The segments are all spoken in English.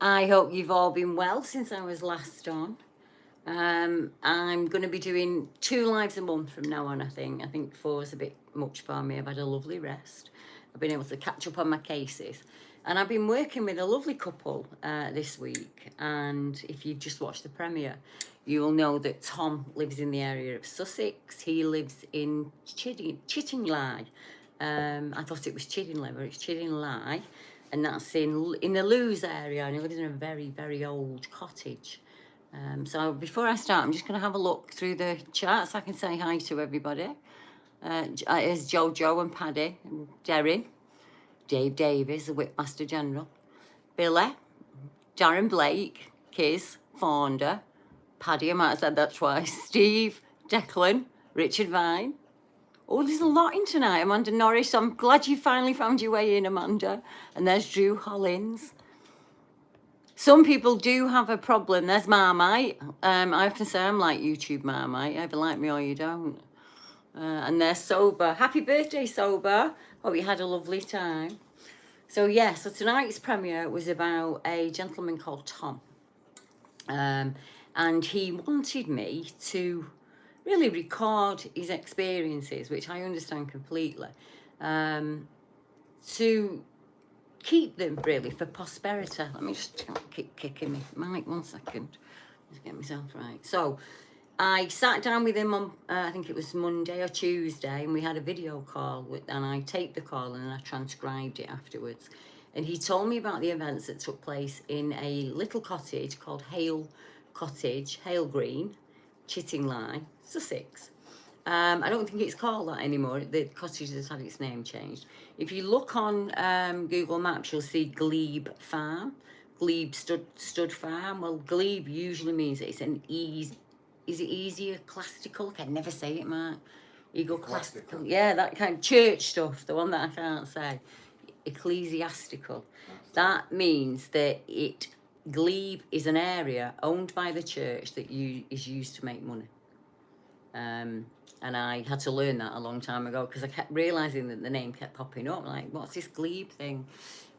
I hope you've all been well since I was last on. I'm going to be doing 2 lives a month from now on, I think. I think 4 is a bit much for me. I've had a lovely rest. I've been able to catch up on my cases. And I've been working with a lovely couple this week. And if you've just watched the premiere, you'll know that Tom lives in the area of Sussex. He lives in Chittingley. I thought it was Chiddingly, but it's Chiddingly. And that's in the Lewes area. And he lives in a very, very old cottage. So before I start, I'm just going to have a look through the chat so I can say hi to everybody. Here's Jojo and Paddy, and Derry, Dave Davies, the Whipmaster General, Billy, Darren Blake, Kiz, Fonda, Paddy, I might have said that twice, Steve, Declan, Richard Vine. Oh, there's a lot in tonight. Amanda Norris, I'm glad you finally found your way in, Amanda. And there's Drew Hollins. Some people do have a problem. There's Marmite. I often say I'm like YouTube Marmite. You either like me or you don't. And they're Sober. Happy birthday, Sober. Hope you had a lovely time. So tonight's premiere was about a gentleman called Tom. And he wanted me to really record his experiences, which I understand completely, to keep them really for prosperity. Let me just keep kicking me mic 1 second. Just get myself right. So I sat down with him on, I think it was Monday or Tuesday, and we had a video call, and I taped the call and I transcribed it afterwards. And he told me about the events that took place in a little cottage called Hale Cottage, Hale Green, Chittingley, Sussex. I don't think it's called that anymore. The cottage has had its name changed. If you look on Google Maps, you'll see Glebe Farm, Glebe Stud Farm. Well, Glebe usually means it's an is it ecclesiastical? I can never say it, Mark. Ecclesiastical. Yeah, that kind of church stuff, the one that I can't say. Ecclesiastical. That means that Glebe is an area owned by the church that is used to make money. And I had to learn that a long time ago because I kept realising that the name kept popping up. Like, what's this Glebe thing?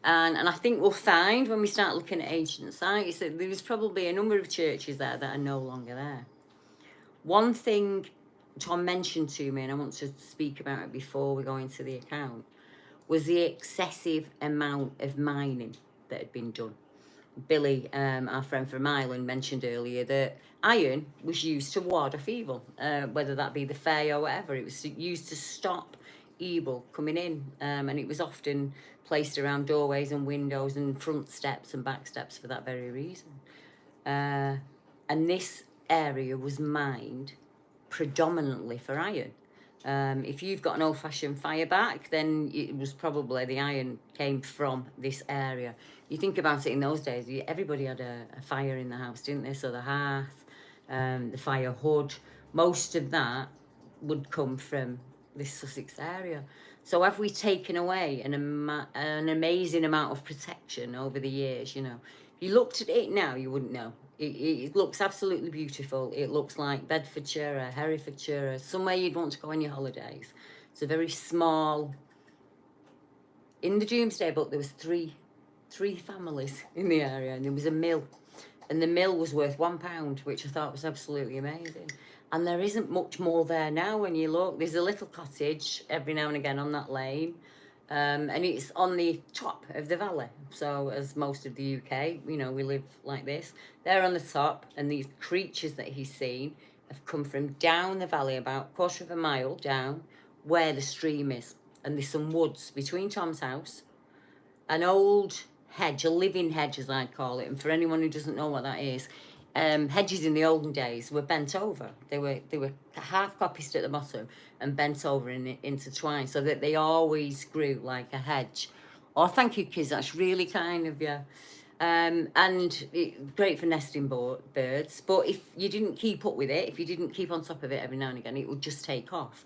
And I think we'll find when we start looking at ancient sites that there's probably a number of churches there that are no longer there. One thing Tom mentioned to me, and I want to speak about it before we go into the account, was the excessive amount of mining that had been done. Billy, our friend from Ireland, mentioned earlier that iron was used to ward off evil, whether that be the Fae or whatever. It was used to stop evil coming in, and it was often placed around doorways and windows and front steps and back steps for that very reason. And this area was mined predominantly for iron. If you've got an old-fashioned fire back, then it was probably the iron came from this area. You think about it, in those days, everybody had a fire in the house, didn't they? So the hearth, the fire hood, most of that would come from this Sussex area. So have we taken away an amazing amount of protection over the years, you know? If you looked at it now, you wouldn't know. It looks absolutely beautiful. It looks like Bedfordshire or Herefordshire or somewhere you'd want to go on your holidays. It's a very small... In the Doomsday Book, there was three families in the area, and there was a mill. And the mill was worth £1, which I thought was absolutely amazing. And there isn't much more there now when you look. There's a little cottage every now and again on that lane. And it's on the top of the valley. So as most of the UK, you know, we live like this. They're on the top, and these creatures that he's seen have come from down the valley, about a quarter of a mile down where the stream is. And there's some woods between Tom's house, an old hedge, a living hedge as I'd call it. And for anyone who doesn't know what that is, hedges in the olden days were bent over. They were half coppiced at the bottom and bent over and intertwined, so that they always grew like a hedge. Oh, thank you, kids. That's really kind of you. And great for nesting birds. But if you didn't keep up with it, if you didn't keep on top of it every now and again, it would just take off.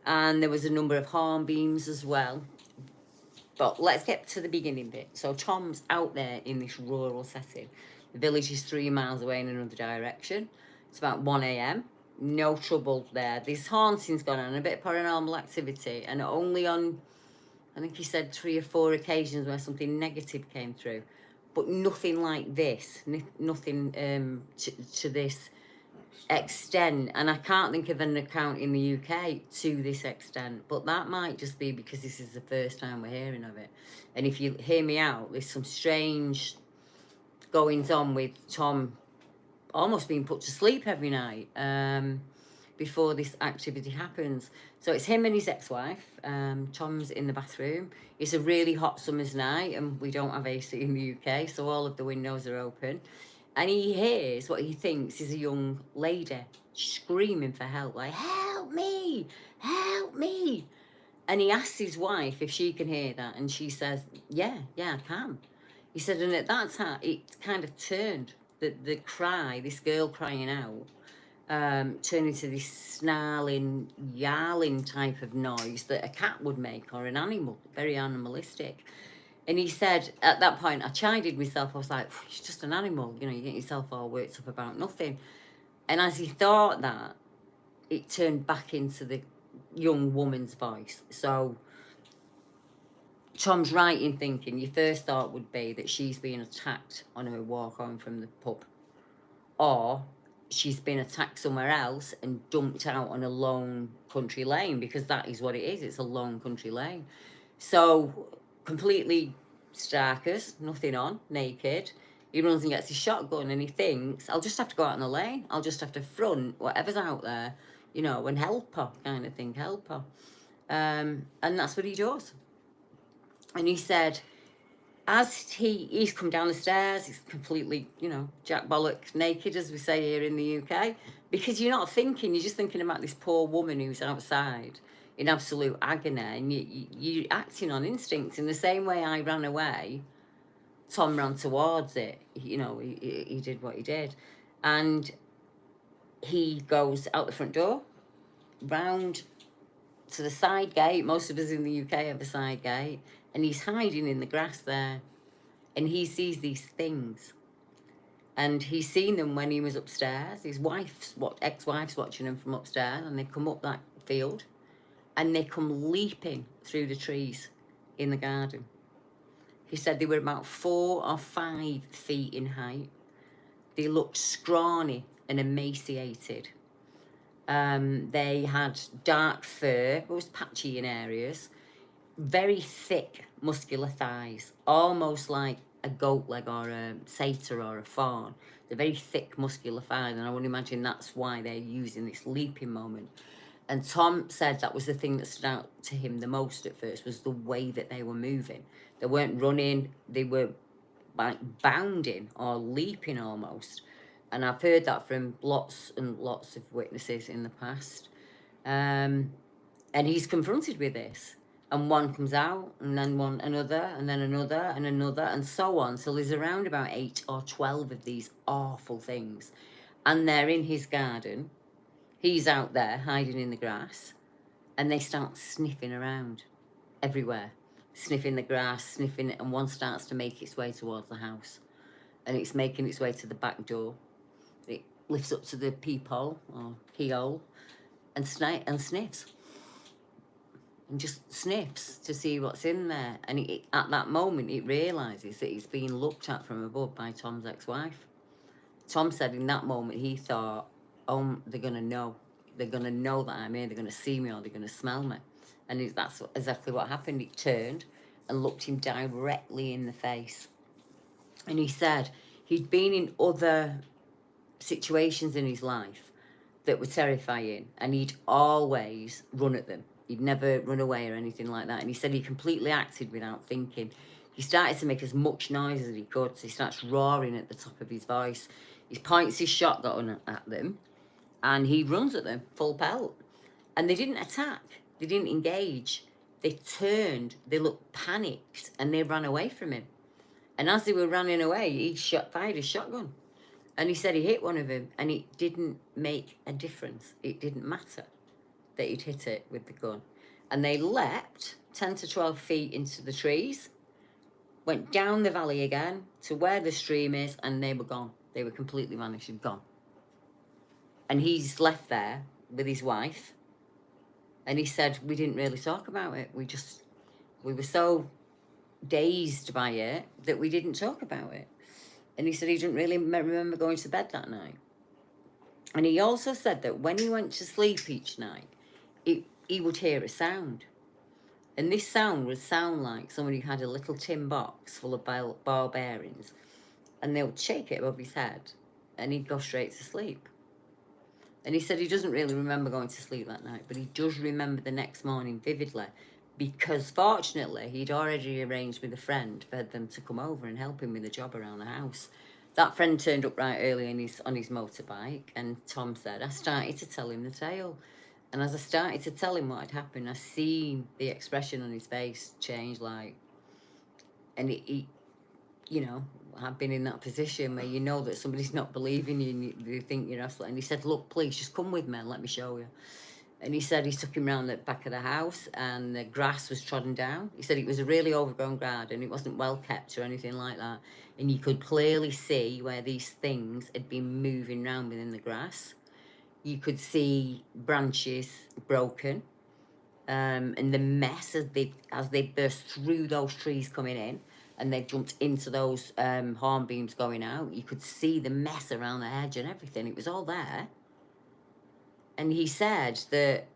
And there was a number of hornbeams as well. But let's get to the beginning bit. So Tom's out there in this rural setting. The village is 3 miles away in another direction. It's about 1 a.m. No trouble there. This haunting's gone on, a bit of paranormal activity, and only on, I think he said 3 or 4 occasions where something negative came through. but nothing like this, nothing to this extent. And I can't think of an account in the UK to this extent, but that might just be because this is the first time we're hearing of it. And if you hear me out, there's some strange goings on with Tom almost being put to sleep every night before this activity happens. So it's him and his ex-wife. Tom's in the bathroom. It's a really hot summer's night and we don't have AC in the UK, so all of the windows are open. And he hears what he thinks is a young lady screaming for help, like, help me, help me. And he asks his wife if she can hear that, and she says, yeah, I can. He said, and at that time, it kind of turned, the cry, this girl crying out, turned into this snarling, yarling type of noise that a cat would make, or an animal, very animalistic. And he said, at that point, I chided myself. I was like, it's just an animal. You know, you get yourself all worked up about nothing. And as he thought that, it turned back into the young woman's voice. So Tom's right in thinking your first thought would be that she's being attacked on her walk home from the pub. Or she's been attacked somewhere else and dumped out on a lone country lane, because that is what it is. It's a lone country lane. So completely starkers, nothing on, naked. He runs and gets his shotgun and he thinks, I'll just have to go out on the lane. I'll just have to front whatever's out there, you know, and help her, kind of thing, help her. And that's what he does. And he said, as he's come down the stairs, he's completely, you know, Jack Bollock naked, as we say here in the UK, because you're not thinking, you're just thinking about this poor woman who's outside in absolute agony, and you're acting on instinct. In the same way I ran away, Tom ran towards it. You know, he did what he did. And he goes out the front door, round to the side gate. Most of us in the UK have a side gate. And he's hiding in the grass there. And he sees these things. And he's seen them when he was upstairs. His ex-wife's watching him from upstairs. And they come up that field. And they come leaping through the trees in the garden. He said they were about 4 or 5 feet in height. They looked scrawny and emaciated. They had dark fur, it was patchy in areas, very thick, muscular thighs, almost like a goat leg or a satyr or a fawn. They're very thick, muscular thighs, and I would imagine that's why they're using this leaping moment. And Tom said that was the thing that stood out to him the most at first, was the way that they were moving. They weren't running, they were like bounding or leaping almost. And I've heard that from lots and lots of witnesses in the past. And he's confronted with this. And one comes out, and then another, and then another, and another, and so on. So there's around about 8 or 12 of these awful things. And they're in his garden. He's out there hiding in the grass, and they start sniffing around everywhere, sniffing the grass, sniffing it, and one starts to make its way towards the house, and it's making its way to the back door. It lifts up to the peephole or keyhole and sniffs, and just sniffs to see what's in there. And at that moment, it realises that it's being looked at from above by Tom's ex-wife. Tom said in that moment he thought, oh, they're going to know. They're going to know that I'm here. They're going to see me, or they're going to smell me. And that's exactly what happened. It turned and looked him directly in the face. And he said he'd been in other situations in his life that were terrifying, and he'd always run at them. He'd never run away or anything like that. And he said he completely acted without thinking. He started to make as much noise as he could. So he starts roaring at the top of his voice. He points his shotgun at them, and he runs at them full pelt. And they didn't attack. They didn't engage. They turned. They looked panicked, and they ran away from him. And as they were running away, he fired his shotgun. And he said he hit one of them, and it didn't make a difference. It didn't matter that he'd hit it with the gun. And they leapt 10 to 12 feet into the trees, went down the valley again to where the stream is, and they were gone. They were completely vanished and gone. And he's left there with his wife. And he said, we didn't really talk about it. We were so dazed by it that we didn't talk about it. And he said he didn't really remember going to bed that night. And he also said that when he went to sleep each night, he would hear a sound. And this sound would sound like somebody had a little tin box full of ball bearings, and they would shake it above his head, and he'd go straight to sleep. And he said he doesn't really remember going to sleep that night, but he does remember the next morning vividly, because fortunately he'd already arranged with a friend for them to come over and help him with a job around the house. That friend turned up right early on his motorbike, and Tom said, I started to tell him the tale. And as I started to tell him what had happened, I seen the expression on his face change, like, and he you know, I've been in that position where you know that somebody's not believing you and they think you're absolutely. And he said, look, please, just come with me and let me show you. And he said he took him round the back of the house and the grass was trodden down. He said it was a really overgrown garden. It wasn't well kept or anything like that. And you could clearly see where these things had been moving around within the grass. You could see branches broken, and the mess as they burst through those trees coming in, and they jumped into those hornbeams going out. You could see the mess around the edge and everything. It was all there. And he said that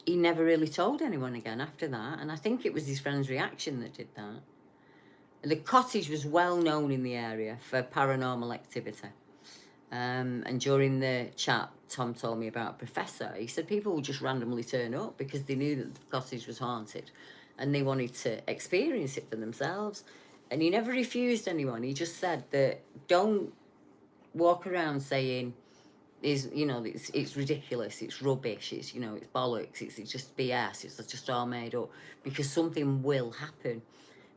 he never really told anyone again after that. And I think it was his friend's reaction that did that. The cottage was well known in the area for paranormal activity. And during the chat, Tom told me about a professor. He said people would just randomly turn up because they knew that the cottage was haunted and they wanted to experience it for themselves. And he never refused anyone. He just said that don't walk around saying, it's ridiculous, it's rubbish, it's bollocks, it's just BS, it's just all made up, because something will happen.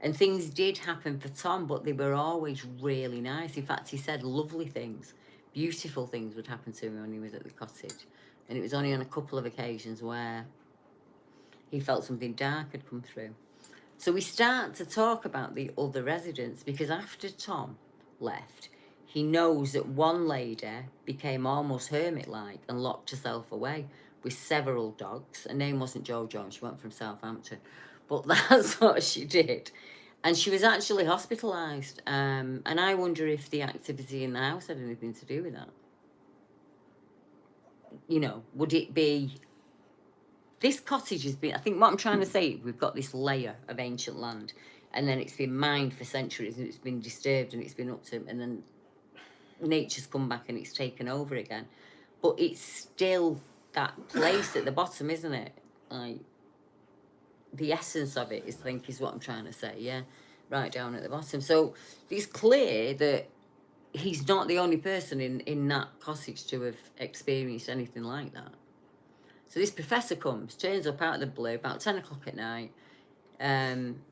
And things did happen for Tom, but they were always really nice. In fact, he said lovely things, beautiful things would happen to him when he was at the cottage. And it was only on a couple of occasions where he felt something dark had come through. So we start to talk about the other residents, because after Tom left, he knows that one lady became almost hermit-like and locked herself away with several dogs. Her name wasn't Jojo, she went from Southampton. But that's what she did. And she was actually hospitalised. And I wonder if the activity in the house had anything to do with that. Would it be... This cottage has been... I think what I'm trying to say, we've got this layer of ancient land, and then it's been mined for centuries, and it's been disturbed, and it's been up to... And then nature's come back and it's taken over again. But it's still that place at the bottom, isn't it? Like... The essence of it is what I'm trying to say, yeah? Right down at the bottom. So it's clear that he's not the only person in that cottage to have experienced anything like that. So this professor turns up out of the blue, about 10 o'clock at night.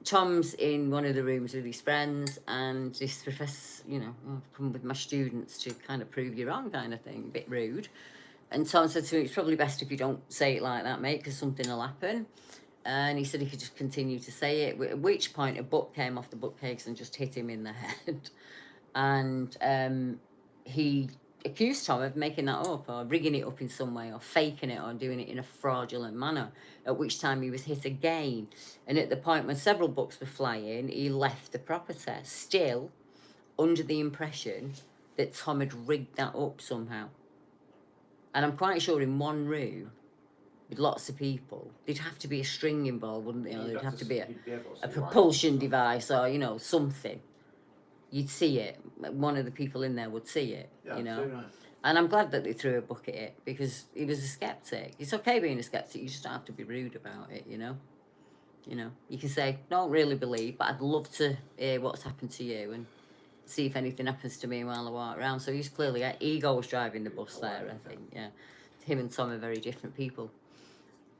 Tom's in one of the rooms with his friends, and this professor, I've come with my students to kind of prove you wrong kind of thing, a bit rude. And Tom said to me, it's probably best if you don't say it like that, mate, because something will happen. And he said he could just continue to say it, at which point a book came off the bookcase and just hit him in the head. And he accused Tom of making that up, or rigging it up in some way, or faking it, or doing it in a fraudulent manner, at which time he was hit again. And at the point when several books were flying, he left the property, still under the impression that Tom had rigged that up somehow. And I'm quite sure in one room, with lots of people, there'd have to be a string involved, wouldn't there? There'd have to be a propulsion device, or, something. You'd see it. One of the people in there would see it, Right. And I'm glad that they threw a book at it, because he was a skeptic. It's okay being a skeptic, you just don't have to be rude about it, You can say, don't really believe, but I'd love to hear what's happened to you and see if anything happens to me while I walk around. So he's clearly, ego was driving the bus there, I think, yeah. Him and Tom are very different people.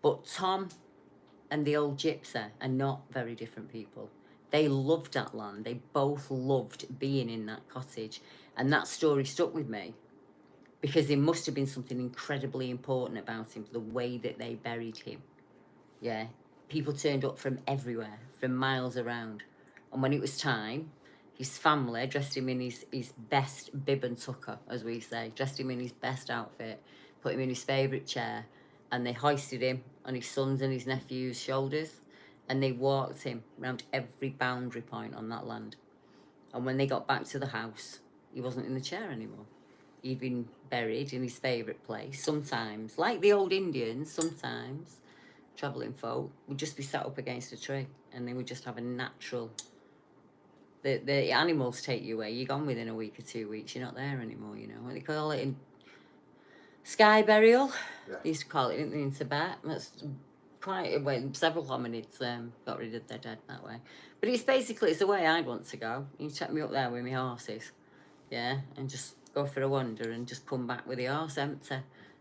But Tom and the old gypsy are not very different people. They loved that land. They both loved being in that cottage. And that story stuck with me, because there must have been something incredibly important about him, the way that they buried him. Yeah. People turned up from everywhere, from miles around. And when it was time, his family dressed him in his best bib and tucker, as we say, dressed him in his best outfit, put him in his favourite chair, and they hoisted him on his son's and his nephew's shoulders, and they walked him around every boundary point on that land. And when they got back to the house, he wasn't in the chair anymore. He'd been buried in his favourite place. Sometimes, like the old Indians, sometimes travelling folk would just be sat up against a tree and they would just have a natural... The animals take you away. You're gone within a week or 2 weeks. You're not there anymore, you know. What they call it in sky burial. Yeah. They used to call it in Tibet. That's quite... Well, several hominids got rid of their dead that way. But it's the way I'd want to go. You take me up there with my horses, yeah, and just go for a wander and just come back with the horse empty,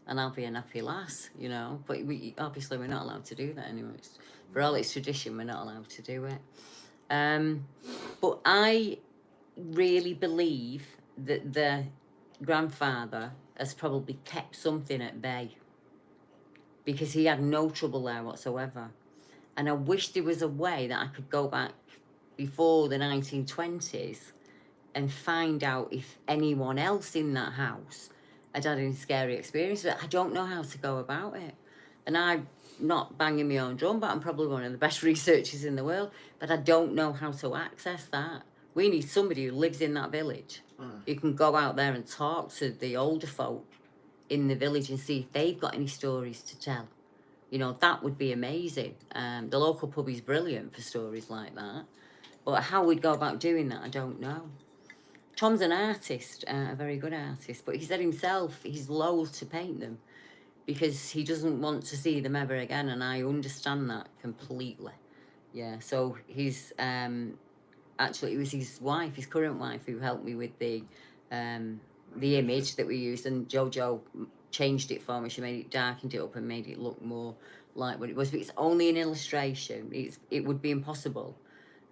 and I'll be an happy lass, you know. But obviously we're not allowed to do that anymore. For all its tradition, we're not allowed to do it. But I really believe that the grandfather has probably kept something at bay, because he had no trouble there whatsoever. And I wish there was a way that I could go back before the 1920s and find out if anyone else in that house had had any scary experiences. I don't know how to go about it. And I'm not banging my own drum, but I'm probably one of the best researchers in the world, but I don't know how to access that. We need somebody who lives in that village, who can go out there and talk to the older folk in the village and see if they've got any stories to tell. You know, that would be amazing. The local pub is brilliant for stories like that. But how we'd go about doing that, I don't know. Tom's an artist, a very good artist, but he said himself he's loath to paint them because he doesn't want to see them ever again, and I understand that completely. Yeah, so he's actually, it was his wife, his current wife, who helped me with the image that we used, and Jojo changed it for me. She made it, darkened it up and made it look more like what it was. But it's only an illustration. It would be impossible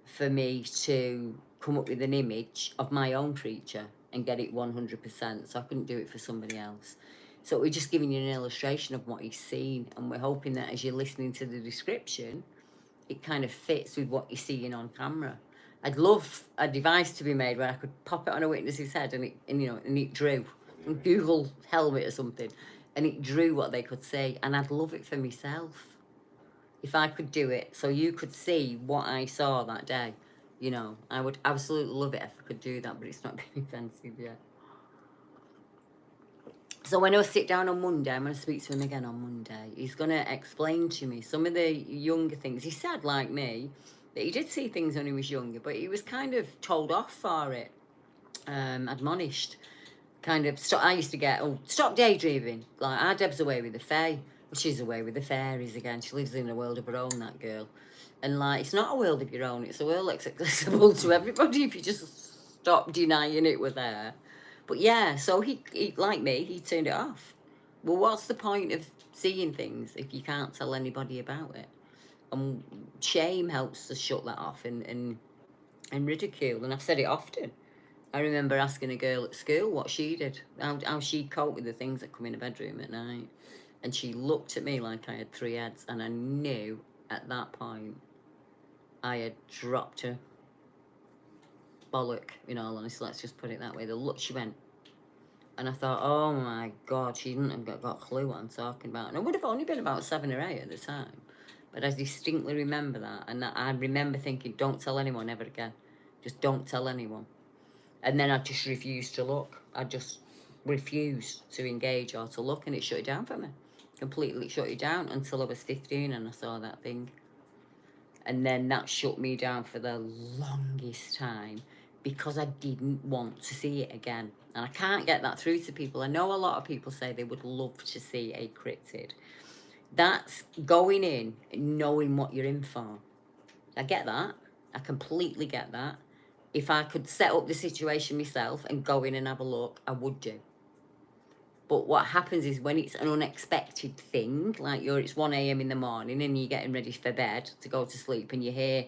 for me to come up with an image of my own creature and get it 100%. So I couldn't do it for somebody else. So we're just giving you an illustration of what he's seen, and we're hoping that as you're listening to the description, it kind of fits with what you're seeing on camera. I'd love a device to be made where I could pop it on a witness's head and it drew. And Google helmet or something, and it drew what they could see. And I'd love it for myself if I could do it, so you could see what I saw that day. You know, I would absolutely love it if I could do that, but it's not been invented yet. So when I sit down on Monday, I'm going to speak to him again on Monday. He's going to explain to me some of the younger things. He said, like me, that he did see things when he was younger, but he was kind of told off for it, admonished. Kind of, I used to get, stop daydreaming. Like, our Deb's away with the fae. Well, she's away with the fairies again. She lives in a world of her own, that girl. And, like, it's not a world of your own. It's a world that's accessible to everybody if you just stop denying it were there. But, yeah, so he, like me, he turned it off. Well, what's the point of seeing things if you can't tell anybody about it? And shame helps to shut that off, and ridicule. And I've said it often. I remember asking a girl at school what she did, how she'd cope with the things that come in her bedroom at night. And she looked at me like I had 3 heads, and I knew at that point I had dropped her bollock, in all honesty, let's just put it that way. The look she went, and I thought, oh my God, she didn't have got a clue what I'm talking about. And I would have only been about 7 or 8 at the time, but I distinctly remember that. And I remember thinking, don't tell anyone ever again. Just don't tell anyone. And then I just refused to look. I just refused to engage or to look, and it shut it down for me. Completely shut it down until I was 15 and I saw that thing. And then that shut me down for the longest time because I didn't want to see it again. And I can't get that through to people. I know a lot of people say they would love to see a cryptid. That's going in and knowing what you're in for. I get that. I completely get that. If I could set up the situation myself and go in and have a look, I would do. But what happens is when it's an unexpected thing, like it's 1 a.m. in the morning and you're getting ready for bed to go to sleep and you hear,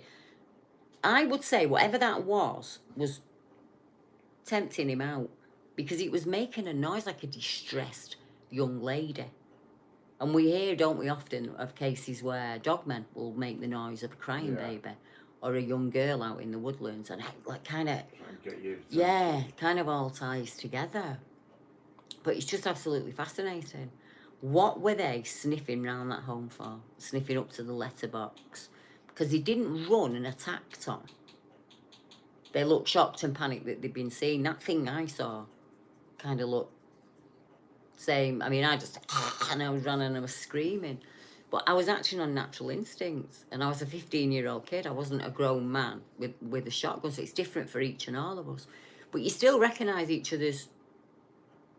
I would say whatever that was tempting him out, because it was making a noise like a distressed young lady. And we hear, don't we, often of cases where dogmen will make the noise of a crying baby or a young girl out in the woodlands, and like kind of, kind of all ties together. But it's just absolutely fascinating. What were they sniffing round that home for? Sniffing up to the letterbox? because they didn't run and attack Tom. They looked shocked and panicked that they'd been seen. That thing I saw kind of looked same. I mean, I just, and I was running and I was screaming. But I was acting on natural instincts. And I was a 15-year-old kid. I wasn't a grown man with a shotgun. So it's different for each and all of us. But you still recognise each other's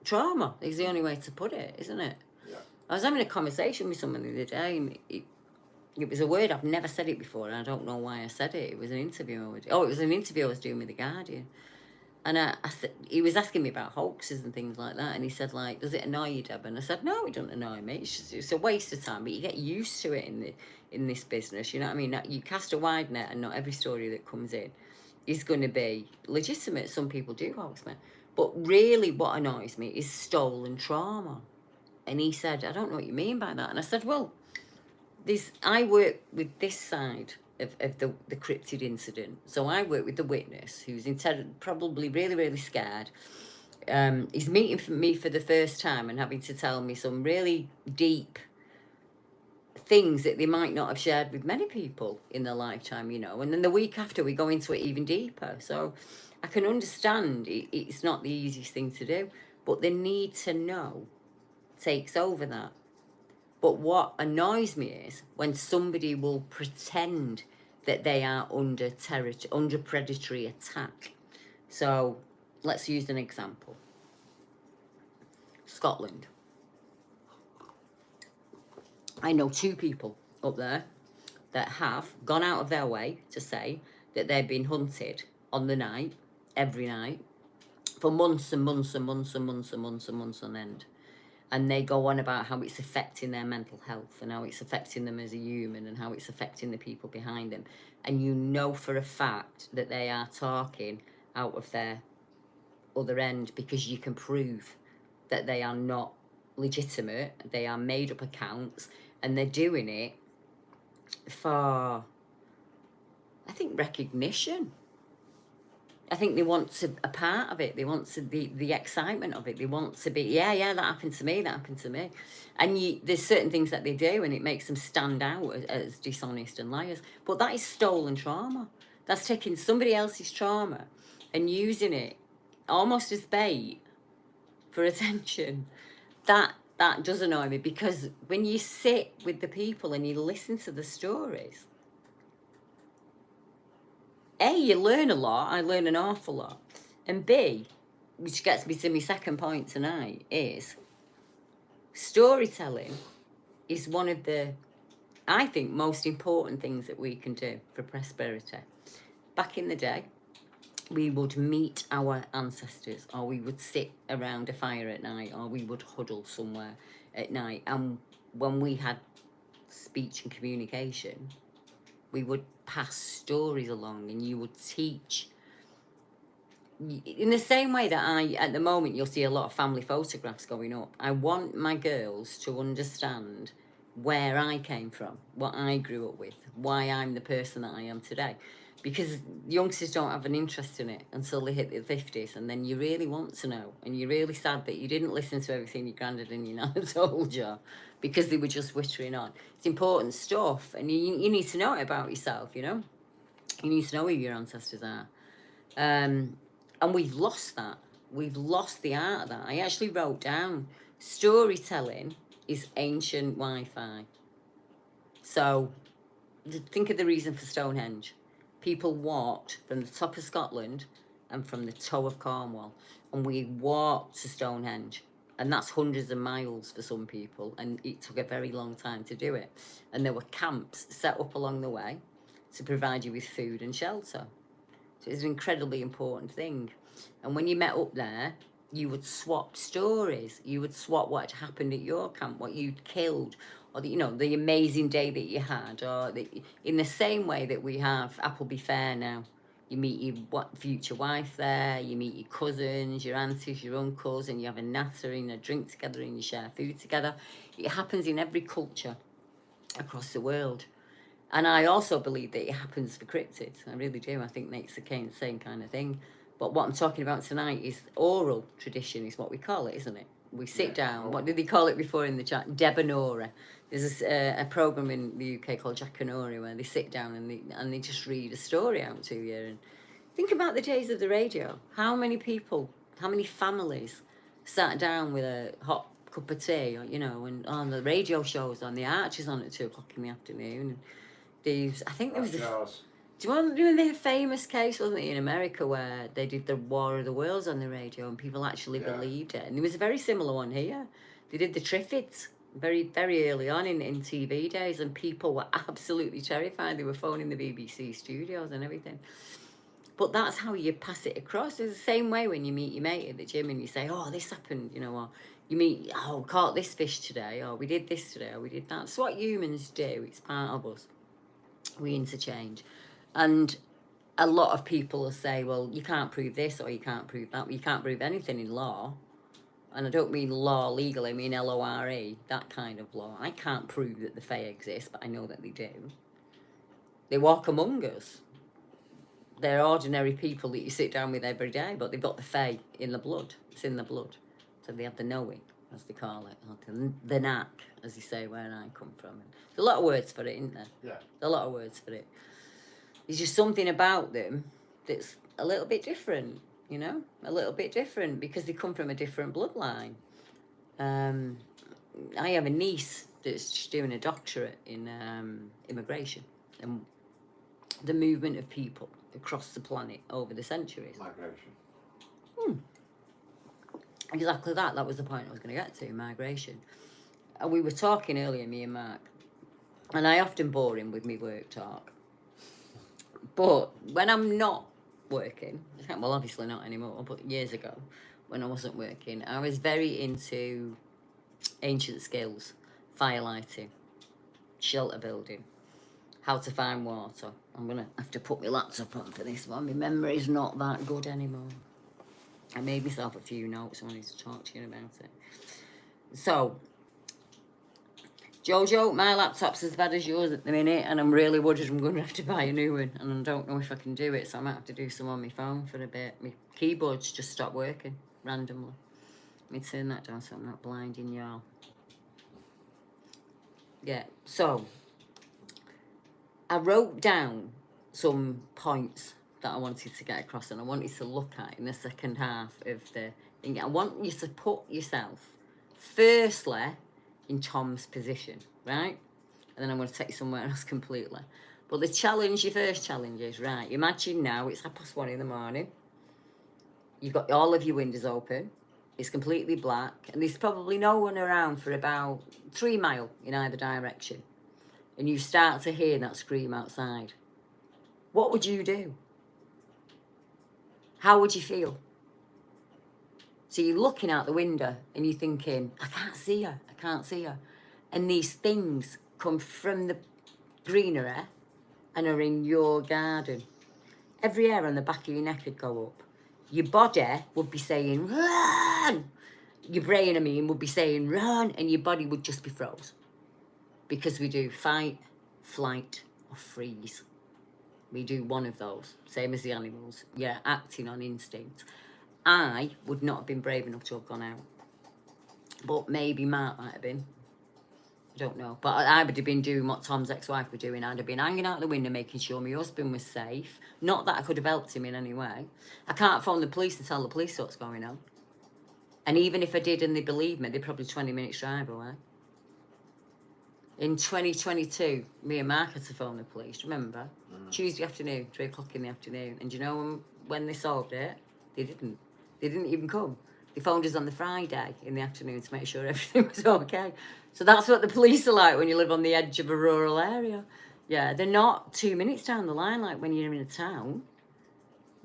trauma, is the only way to put it, isn't it? Yeah. I was having a conversation with someone the other day, and it was a word, I've never said it before, and I don't know why I said it. It was an interview I was doing with The Guardian. And I said, he was asking me about hoaxes and things like that, and he said, like, does it annoy you, Deb? And I said, no, it doesn't annoy me. It's a waste of time, but you get used to it in this business, you know what I mean? You cast a wide net, and not every story that comes in is going to be legitimate. Some people do hoax me. But really what annoys me is stolen trauma. And he said, I don't know what you mean by that. And I said, well, I work with this side of the cryptid incident. So I work with the witness, who's probably really, really scared. He's meeting me for the first time and having to tell me some really deep things that they might not have shared with many people in their lifetime, you know. And then the week after, we go into it even deeper. So I can understand it's not the easiest thing to do, but the need to know takes over that. But what annoys me is when somebody will pretend that they are under predatory attack. So let's use an example. Scotland. I know 2 people up there that have gone out of their way to say that they've been hunted on the night, every night, for months and months and months and months and months and months on end. And they go on about how it's affecting their mental health and how it's affecting them as a human and how it's affecting the people behind them. And you know for a fact that they are talking out of their other end, because you can prove that they are not legitimate. They are made up accounts, and they're doing it for, I think, recognition. I think they want to a part of it. They want to the excitement of it. They want to be, yeah, that happened to me. And there's certain things that they do, and it makes them stand out as dishonest and liars. But that is stolen trauma. That's taking somebody else's trauma and using it almost as bait for attention. That does annoy me, because when you sit with the people and you listen to the stories, A, you learn a lot. I learn an awful lot. And B, which gets me to my second point tonight, is storytelling is one of the, I think, most important things that we can do for prosperity. Back in the day, we would meet our ancestors, or we would sit around a fire at night, or we would huddle somewhere at night. And when we had speech and communication, we would pass stories along, and you would teach. In the same way that at the moment, you'll see a lot of family photographs going up. I want my girls to understand where I came from, what I grew up with, why I'm the person that I am today. Because youngsters don't have an interest in it until they hit their 50s, and then you really want to know, and you're really sad that you didn't listen to everything your granddad and your nan told you, because they were just whittering on. It's important stuff, and you need to know it about yourself, you know? You need to know who your ancestors are. And we've lost that. We've lost the art of that. I actually wrote down, storytelling is ancient Wi-Fi. So think of the reason for Stonehenge. People walked from the top of Scotland and from the toe of Cornwall, and we walked to Stonehenge. And that's hundreds of miles for some people, and it took a very long time to do it. And there were camps set up along the way to provide you with food and shelter. So it's an incredibly important thing. And when you met up there, you would swap stories. You would swap what had happened at your camp, what you'd killed, or the amazing day that you had, or in the same way that we have Appleby Fair now. You meet your future wife there, you meet your cousins, your aunties, your uncles, and you have a natter and a drink together, and you share food together. It happens in every culture across the world. And I also believe that it happens for cryptids. I really do. I think it's the same kind of thing. But what I'm talking about tonight is oral tradition, is what we call it, isn't it? We sit down. What did they call it before in the chat? Debanora. There's a program in the UK called Jackanory where they sit down and they just read a story out to you. And think about the days of the radio. How many people, how many families sat down with a hot cup of tea, or, and on the radio shows, on the Archers on at 2:00 in the afternoon. And I think there was do you remember the famous case, wasn't it, in America, where they did the War of the Worlds on the radio and people actually believed it? And there was a very similar one here. They did the Triffids very, very early on in TV days, and people were absolutely terrified. They were phoning the BBC studios and everything. But that's how you pass it across. It's the same way when you meet your mate at the gym and you say, oh, this happened, or you meet, oh, caught this fish today, or we did this today, or we did that. It's what humans do. It's part of us. We interchange. And a lot of people will say, well, you can't prove this or you can't prove that. Well, you can't prove anything in law. And I don't mean law legally, I mean LORE, that kind of law. I can't prove that the Fae exist, but I know that they do. They walk among us. They're ordinary people that you sit down with every day, but they've got the Fae in the blood. It's in the blood. So they have the knowing, as they call it, or the knack, as they say where I come from. There's a lot of words for it, isn't there? Yeah. There's a lot of words for it. There's just something about them that's a little bit different, a little bit different because they come from a different bloodline. I have a niece that's doing a doctorate in immigration and the movement of people across the planet over the centuries. Migration. Exactly that. That was the point I was going to get to, migration. And we were talking earlier, me and Mark, and I often bore him with me work talk. But when I'm not working, well, obviously not anymore, but years ago, when I wasn't working, I was very into ancient skills, firelighting, shelter building, how to find water. I'm going to have to put my laptop on for this one. My memory's not that good anymore. I made myself a few notes. I wanted to talk to you about it. So, Jojo, my laptop's as bad as yours at the minute, and I'm really worried I'm going to have to buy a new one, and I don't know if I can do it, so I might have to do some on my phone for a bit. My keyboard's just stopped working randomly. Let me turn that down so I'm not blinding y'all. Yeah, so I wrote down some points that I wanted to get across and I wanted to look at in the second half of the thing. I want you to put yourself, firstly, in Tom's position, right? And then I'm going to take you somewhere else completely. But the challenge, your first challenge is, right, imagine now it's 1:30 in the morning. You've got all of your windows open. It's completely black. And there's probably no one around for about 3 miles in either direction. And you start to hear that scream outside. What would you do? How would you feel? So you're looking out the window and you're thinking, I can't see her, I can't see her. And these things come from the greenery and are in your garden. Every hair on the back of your neck would go up. Your body would be saying, run! Your brain, would be saying, run! And your body would just be froze. Because we do fight, flight, or freeze. We do one of those, same as the animals. Yeah, acting on instinct. I would not have been brave enough to have gone out. But maybe Mark might have been. I don't know. But I would have been doing what Tom's ex-wife were doing. I'd have been hanging out the window making sure my husband was safe. Not that I could have helped him in any way. I can't phone the police and tell the police what's going on. And even if I did and they believed me, they're probably 20 minutes drive away. In 2022, me and Mark had to phone the police, remember? Tuesday afternoon, 3:00 in the afternoon. And do you know when they solved it? They didn't. They didn't even come. They phoned us on the Friday in the afternoon to make sure everything was okay. So that's what the police are like when you live on the edge of a rural area. Yeah, they're not 2 minutes down the line like when you're in a town.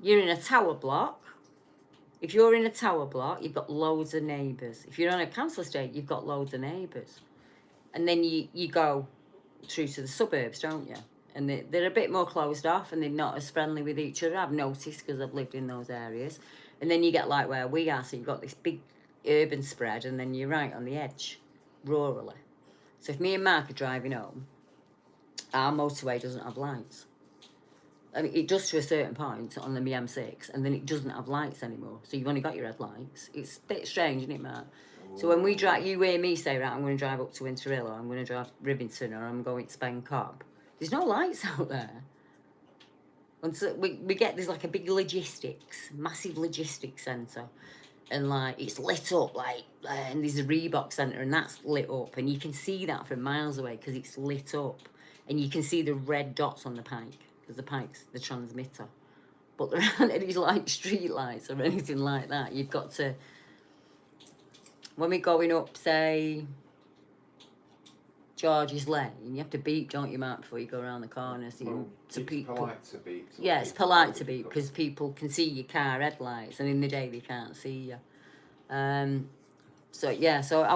You're in a tower block. If you're in a tower block, you've got loads of neighbours. If you're on a council estate, you've got loads of neighbours. And then you go through to the suburbs, don't you? And they're a bit more closed off and they're not as friendly with each other. I've noticed because I've lived in those areas. And then you get like where we are, so you've got this big urban spread and then you're right on the edge, rurally. So if me and Mark are driving home, our motorway doesn't have lights. I mean, it does to a certain point on the M6, and then it doesn't have lights anymore. So you've only got your headlights. It's a bit strange, isn't it, Matt? So when we drive, you hear me say, right, I'm going to drive up to Winter Hill, or I'm going to drive Rivington, or I'm going to Spen Cobb. There's no lights out there. And so we get, there's like a big massive logistics centre. And like, it's lit up, like, and there's a Reebok centre, and that's lit up. And you can see that from miles away because it's lit up. And you can see the red dots on the pike, because the pike's the transmitter. But there aren't any like street lights or anything like that. You've got to, when we're going up, say, George's Lane, you have to beep, don't you, Mark, before you go around the corner. So it's polite to beep. Yeah, it's polite to beep because people can see your car headlights, and in the day they can't see you. So yeah, so I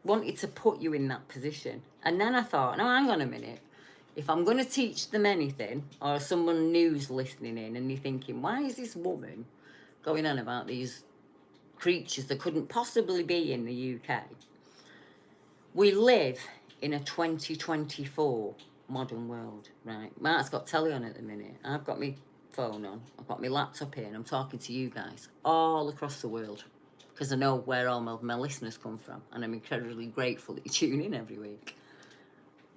wanted to put you in that position, and then I thought, no, hang on a minute. If I'm going to teach them anything, or someone new's listening in, and you're thinking, why is this woman going on about these creatures that couldn't possibly be in the UK? We live in a 2024 modern world, right? Mark's got telly on at the minute. I've got my phone on. I've got my laptop here, and I'm talking to you guys all across the world because I know where all my listeners come from, and I'm incredibly grateful that you tune in every week.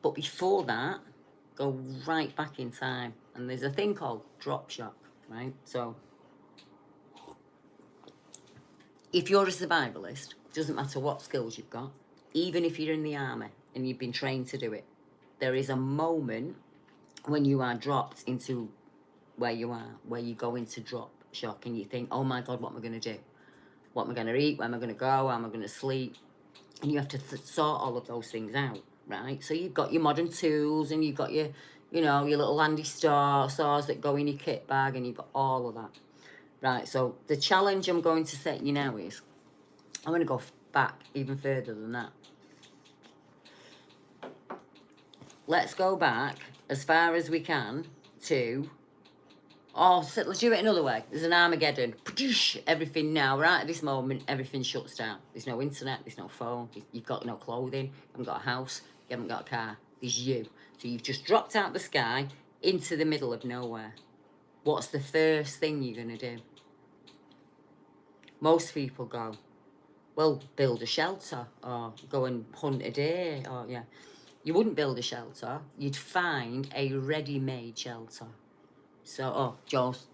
But before that, go right back in time, and there's a thing called drop shock, right? So if you're a survivalist, it doesn't matter what skills you've got, even if you're in the army and you've been trained to do it, there is a moment when you are dropped into where you are, where you go into drop shock, and you think, oh my God, what am I going to do? What am I going to eat? Where am I going to go? Where am I going to sleep? And you have to sort all of those things out, right? So you've got your modern tools, and you've got your, your little handy saws that go in your kit bag, and you've got all of that. Right, so the challenge I'm going to set you now is, I'm going to go back even further than that. Let's go back as far as we can to, so let's do it another way. There's an Armageddon. Everything now, right at this moment, everything shuts down. There's no internet, there's no phone, you've got no clothing, you haven't got a house, you haven't got a car, there's you. So you've just dropped out the sky into the middle of nowhere. What's the first thing you're going to do? Most people go, well, build a shelter, or go and hunt a deer, or yeah. You wouldn't build a shelter, you'd find a ready-made shelter. So, Joe's,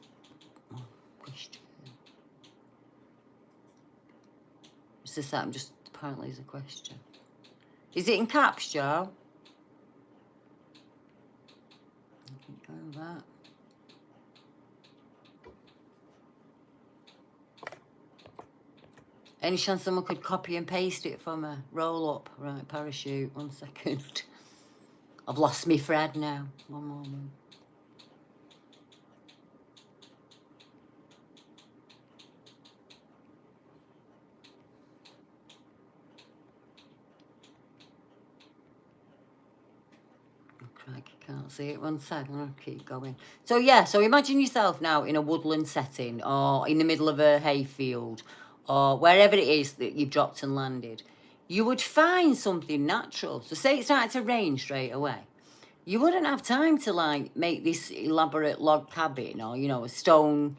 question. Is this that? Apparently there's a question. Is it in caps, Joe? Go with that. Any chance someone could copy and paste it from a roll up? Right, parachute, 1 second. I've lost me thread now. One moment. I can't see it. 1 second. I'll keep going. So yeah, so imagine yourself now in a woodland setting, or in the middle of a hayfield, or wherever it is that you've dropped and landed. You would find something natural. So say it started to rain straight away. You wouldn't have time to like make this elaborate log cabin, or a stone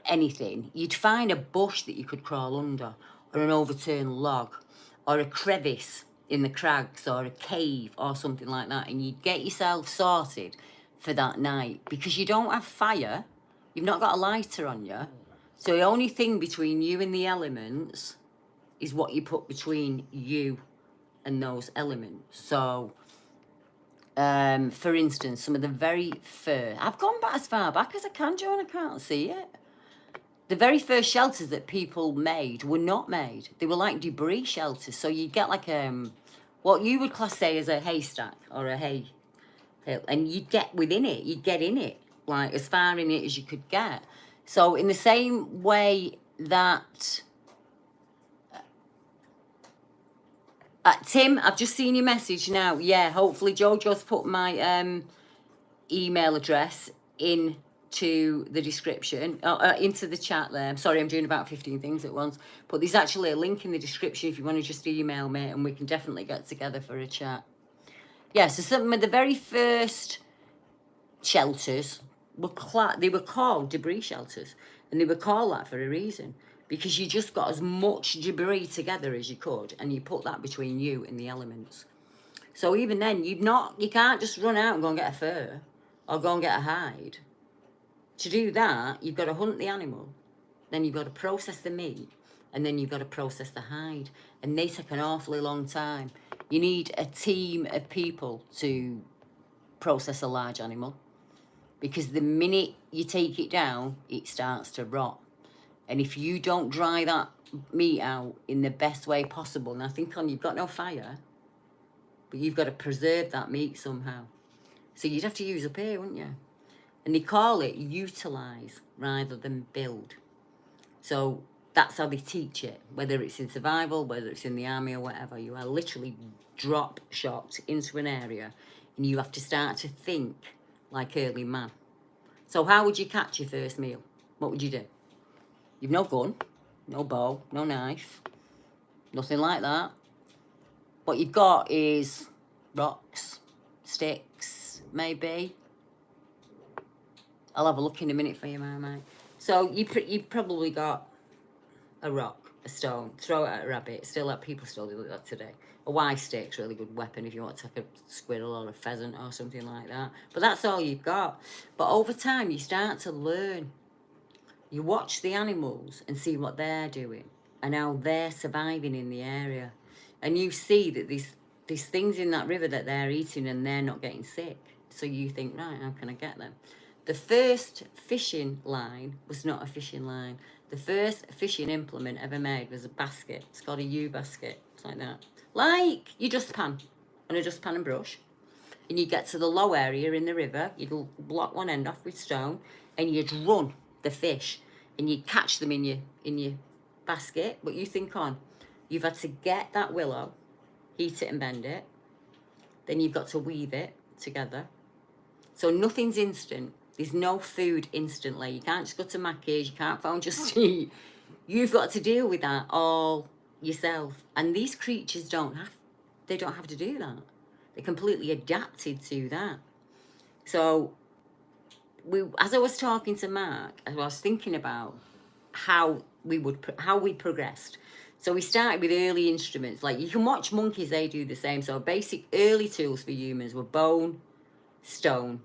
anything. You'd find a bush that you could crawl under, or an overturned log, or a crevice in the crags, or a cave, or something like that, and you'd get yourself sorted for that night, because you don't have fire, you've not got a lighter on you, so the only thing between you and the elements is what you put between you and those elements. So for instance, some of the very first, I've gone back as far back as I can, Joe, and I can't see it. The very first shelters that people made were not made. They were like debris shelters. So you get like what you would class say as a haystack or a hay hill, and you'd get within it, you'd get in it, like as far in it as you could get. So in the same way that Tim, I've just seen your message now. Yeah, hopefully Jojo's put my email address into the description, into the chat there. I'm sorry, I'm doing about 15 things at once. But there's actually a link in the description if you want to just email me, and we can definitely get together for a chat. Yeah, so some of the very first shelters they were called debris shelters, and they were called that for a reason, because you just got as much debris together as you could, and you put that between you and the elements. So even then, you can't just run out and go and get a fur or go and get a hide. To do that, you've got to hunt the animal, then you've got to process the meat, and then you've got to process the hide, and they take an awfully long time. You need a team of people to process a large animal, because the minute you take it down, it starts to rot. And if you don't dry that meat out in the best way possible, now think on, you've got no fire, but you've got to preserve that meat somehow. So you'd have to use up air, wouldn't you? And they call it utilise rather than build. So that's how they teach it, whether it's in survival, whether it's in the army or whatever. You are literally drop shot into an area, and you have to start to think like early man. So how would you catch your first meal? What would you do? You've no gun, no bow, no knife, nothing like that. What you've got is rocks, sticks, maybe. I'll have a look in a minute for you, mate. So you've probably got a rock, a stone, throw it at a rabbit. People still do that today. A Y stick's a really good weapon if you want to take a squirrel or a pheasant or something like that. But that's all you've got. But over time, you start to learn. You watch the animals and see what they're doing and how they're surviving in the area. And you see that these things in that river that they're eating, and they're not getting sick. So you think, right, how can I get them? The first fishing line was not a fishing line. The first fishing implement ever made was a basket. It's called a U basket. It's like that. Like your dustpan, and a dustpan and brush. And you get to the low area in the river, you'd block one end off with stone, and you'd run the fish, and you'd catch them in your basket. But you think on, you've had to get that willow, heat it and bend it. Then you've got to weave it together. So nothing's instant. There's no food instantly. You can't just go to Mackey's. You can't phone Just Eat. You've got to deal with that all yourself. And these creatures don't have to do that. They're completely adapted to that. So as I was talking to Mark, I was thinking about how we progressed. So we started with early instruments. Like you can watch monkeys, they do the same. So basic early tools for humans were bone, stone,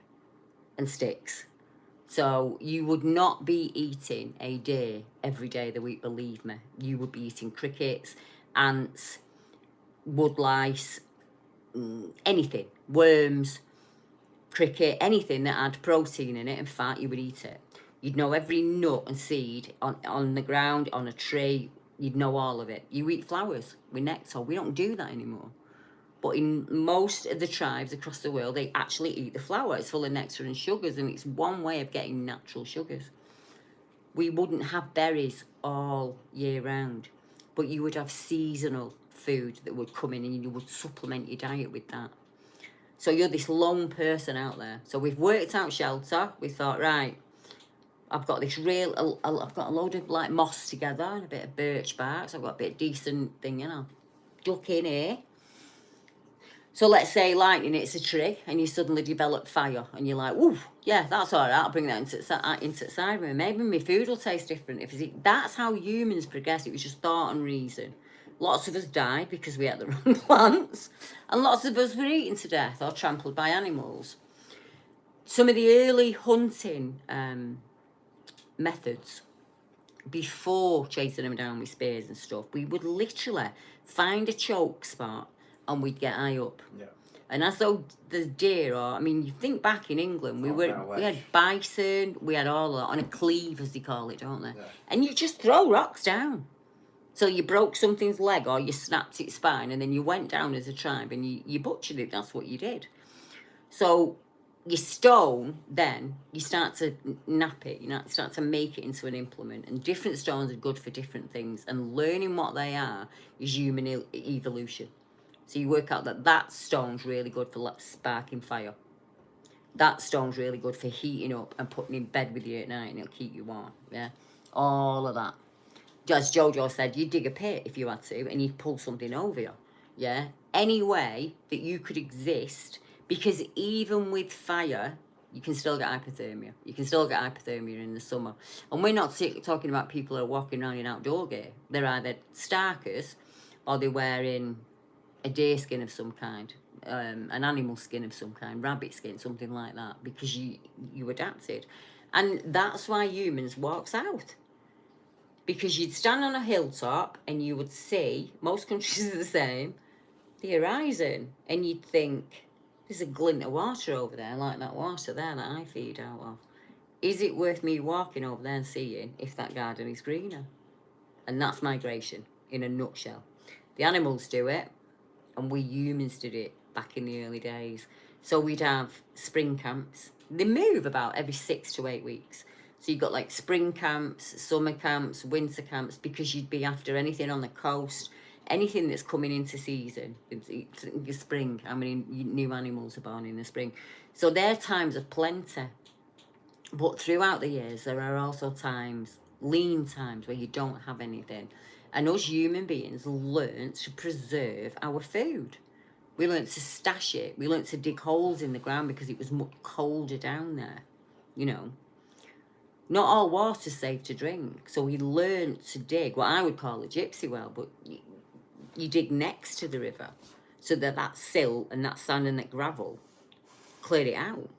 and sticks. So you would not be eating a deer every day of the week, believe me. You would be eating crickets, ants, woodlice, anything, worms, cricket, anything that had protein in it and fat, you would eat it. You'd know every nut and seed on the ground, on a tree. You'd know all of it. You eat flowers with nectar. We don't do that anymore. But in most of the tribes across the world, they actually eat the flower. It's full of nectar and sugars, and it's one way of getting natural sugars. We wouldn't have berries all year round, but you would have seasonal food that would come in, and you would supplement your diet with that. So you're this lone person out there. So we've worked out shelter. We thought, right, I've got this I've got a load of like moss together and a bit of birch bark. So I've got a bit of decent thing, duck in here. So let's say lightning hits a tree and you suddenly develop fire, and you're like, ooh, yeah, that's all right. I'll bring that into the side of me. Maybe my food will taste different. That's how humans progress. It was just thought and reason. Lots of us died because we ate the wrong plants, and lots of us were eaten to death or trampled by animals. Some of the early hunting methods, before chasing them down with spears and stuff, we would literally find a choke spot and we'd get high up. Yeah. And as though there's deer, you think back in England, we had bison, we had all that on a cleave, as they call it, don't they? Yeah. And you just throw rocks down. So you broke something's leg or you snapped its spine, and then you went down as a tribe and you butchered it. That's what you did. So your stone, then you start to nap it, start to make it into an implement. And different stones are good for different things. And learning what they are is human evolution. So you work out that stone's really good for sparking fire. That stone's really good for heating up and putting in bed with you at night, and it'll keep you warm. Yeah, all of that. As Jojo said, you'd dig a pit if you had to, and you'd pull something over you. Yeah, any way that you could exist, because even with fire, You can still get hypothermia. You can still get hypothermia in the summer. And we're not talking about people who are walking around in outdoor gear. They're either starkers or they're wearing a deer skin of some kind, an animal skin of some kind, rabbit skin, something like that, because you adapted. And that's why humans walk south. Because you'd stand on a hilltop and you would see, most countries are the same, the horizon, and you'd think, there's a glint of water over there, like that water there that I feed out of. Is it worth me walking over there and seeing if that garden is greener? And that's migration in a nutshell. The animals do it, and we humans did it back in the early days. So we'd have spring camps. They move about every 6 to 8 weeks. So you've got like spring camps, summer camps, winter camps, because you'd be after anything on the coast, anything that's coming into season. It's spring, how many new animals are born in the spring. So they're times of plenty. But throughout the years, there are also times, lean times, where you don't have anything. And us human beings learn to preserve our food. We learned to stash it. We learned to dig holes in the ground because it was much colder down there, you know. Not all water's safe to drink, so we learned to dig what I would call a gypsy well, but you dig next to the river so that silt and that sand and that gravel cleared it out.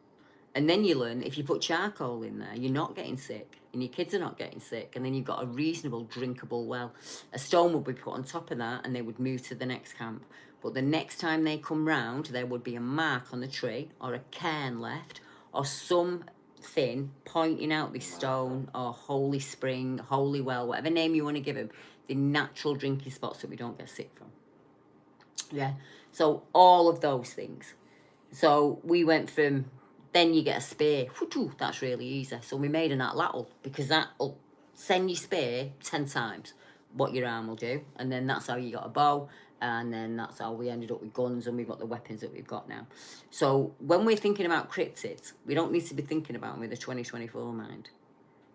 And then you learn if you put charcoal in there, you're not getting sick, and your kids are not getting sick, and then you've got a reasonable drinkable well. A stone would be put on top of that, and they would move to the next camp. But the next time they come round, there would be a mark on the tree, or a cairn left, or something pointing out this stone, or holy spring, holy well, whatever name you want to give them, the natural drinking spots that we don't get sick from. Yeah, so all of those things. So we went from, then you get a spear. That's really easy. So we made an atlatl, because that'll send you spear 10 times what your arm will do. And then that's how you got a bow. And then that's how we ended up with guns, and we've got the weapons that we've got now. So when we're thinking about cryptids, we don't need to be thinking about them with a 2024 mind.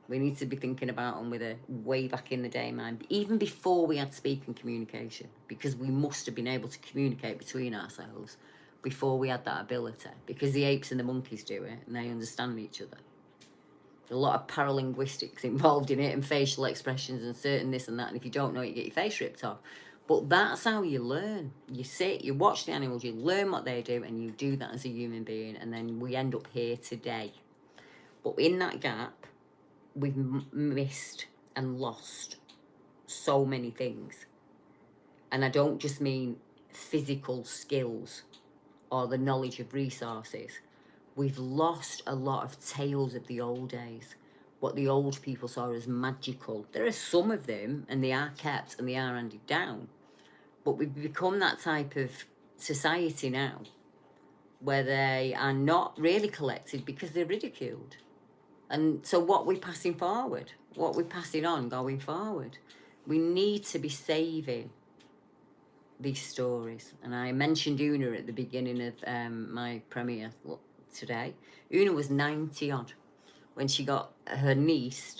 We need to be thinking about them with a way back in the day mind, even before we had speaking communication, because we must have been able to communicate between ourselves before we had that ability, because the apes and the monkeys do it, and they understand each other. There's a lot of paralinguistics involved in it, and facial expressions and certain this and that, and if you don't know it, you get your face ripped off. But that's how you learn. You sit, you watch the animals, you learn what they do, and you do that as a human being, and then we end up here today. But in that gap, we've missed and lost so many things. And I don't just mean physical skills or the knowledge of resources. We've lost a lot of tales of the old days, what the old people saw as magical. There are some of them, and they are kept and they are handed down. But we've become that type of society now where they are not really collected because they're ridiculed. And so what we're passing forward, what we're passing on going forward, we need to be saving these stories. And I mentioned Una at the beginning of my premiere today. Una was 90 odd when she got her niece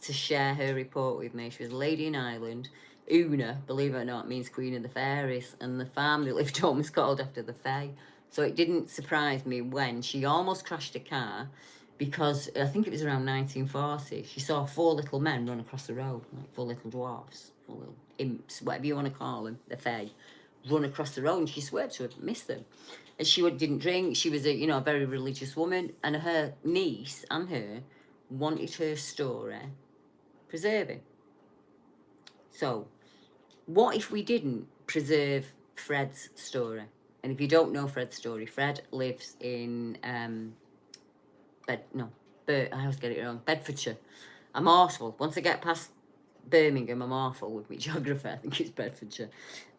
to share her report with me. She was a lady in Ireland. Una, believe it or not, means Queen of the Fairies, and the farm they lived on was called after the Fae. So it didn't surprise me when she almost crashed a car, because I think it was around 1940. She saw 4 little men run across the road, like 4 little dwarfs, 4 little imps, whatever you want to call them, the Fae, run across the road, and she swore to have missed them. And she didn't drink. She was a very religious woman, and her niece and her wanted her story preserving. So, what if we didn't preserve Fred's story? And if you don't know Fred's story, Fred lives in I always get it wrong. Bedfordshire. I'm awful. Once I get past Birmingham, I'm awful with my geography. I think it's Bedfordshire.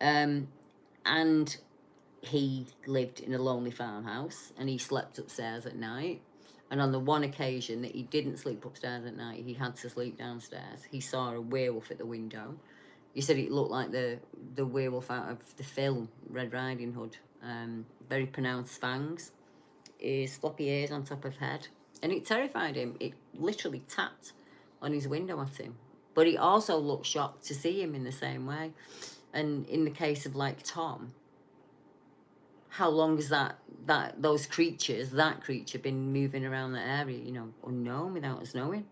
And he lived in a lonely farmhouse, and he slept upstairs at night. And on the one occasion that he didn't sleep upstairs at night, he had to sleep downstairs. He saw a werewolf at the window. He said it looked like the werewolf out of the film Red Riding Hood. Very pronounced fangs, his floppy ears on top of head, and it terrified him. It literally tapped on his window at him. But he also looked shocked to see him in the same way. And in the case of like Tom, how long has that creature been moving around that area, you know, unknown, without us knowing.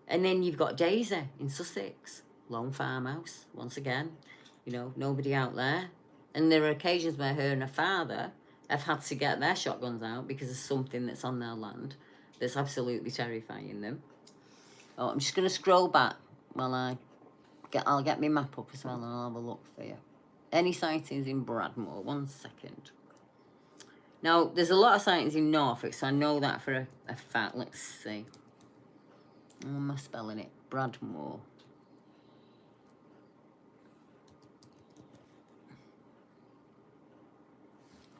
And then you've got Daisy in Sussex, lone farmhouse, once again, you know, nobody out there. And there are occasions where her and her father have had to get their shotguns out because of something that's on their land that's absolutely terrifying them. Oh, I'm just going to scroll back while I'll get my map up as well, and I'll have a look for you. Any sightings in Bradmore? 1 second. Now, there's a lot of sightings in Norfolk, so I know that for a fact. Let's see. How am I spelling it? Bradmore.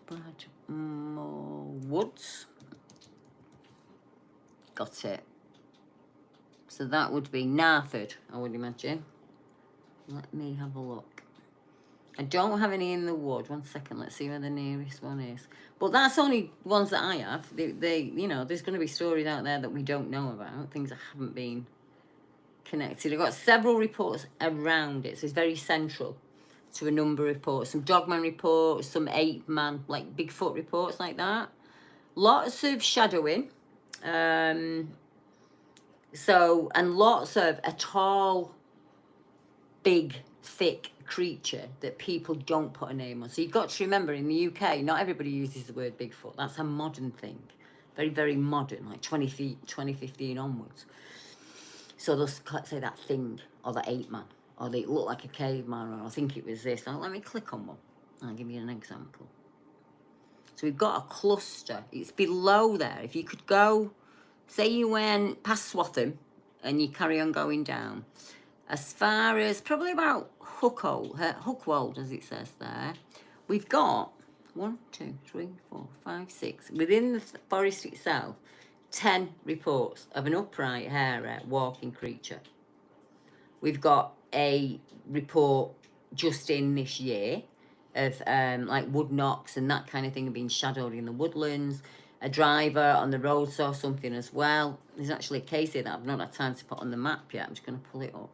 Bradmore Woods. Got it. So that would be Narford, I would imagine. Let me have a look. I don't have any in the wood. 1 second, let's see where the nearest one is. But that's only ones that I have. They you know, there's going to be stories out there that we don't know about, things that haven't been connected. I've got several reports around it, so it's very central to a number of reports. Some dogman reports, some ape-man, like Bigfoot reports like that. Lots of shadowing. So, and lots of a tall, big, thick creature that people don't put a name on. So you've got to remember, in the UK, not everybody uses the word Bigfoot. That's a modern thing. Very, very modern, like 2015 onwards. So they'll say that thing, or the ape-man, or they look like a caveman, or I think it was this. Now, let me click on one. I'll give you an example. So we've got a cluster. It's below there. If you could go, say you went past Swatham, and you carry on going down, as far as probably about Hookwold, as it says there, we've got 1, 2, 3, 4, 5, 6, within the forest itself, 10 reports of an upright, hairy, walking creature. We've got a report just in this year of like wood knocks and that kind of thing being shadowed in the woodlands. A driver on the road saw something as well. There's actually a case here that I've not had time to put on the map yet. I'm just going to pull it up.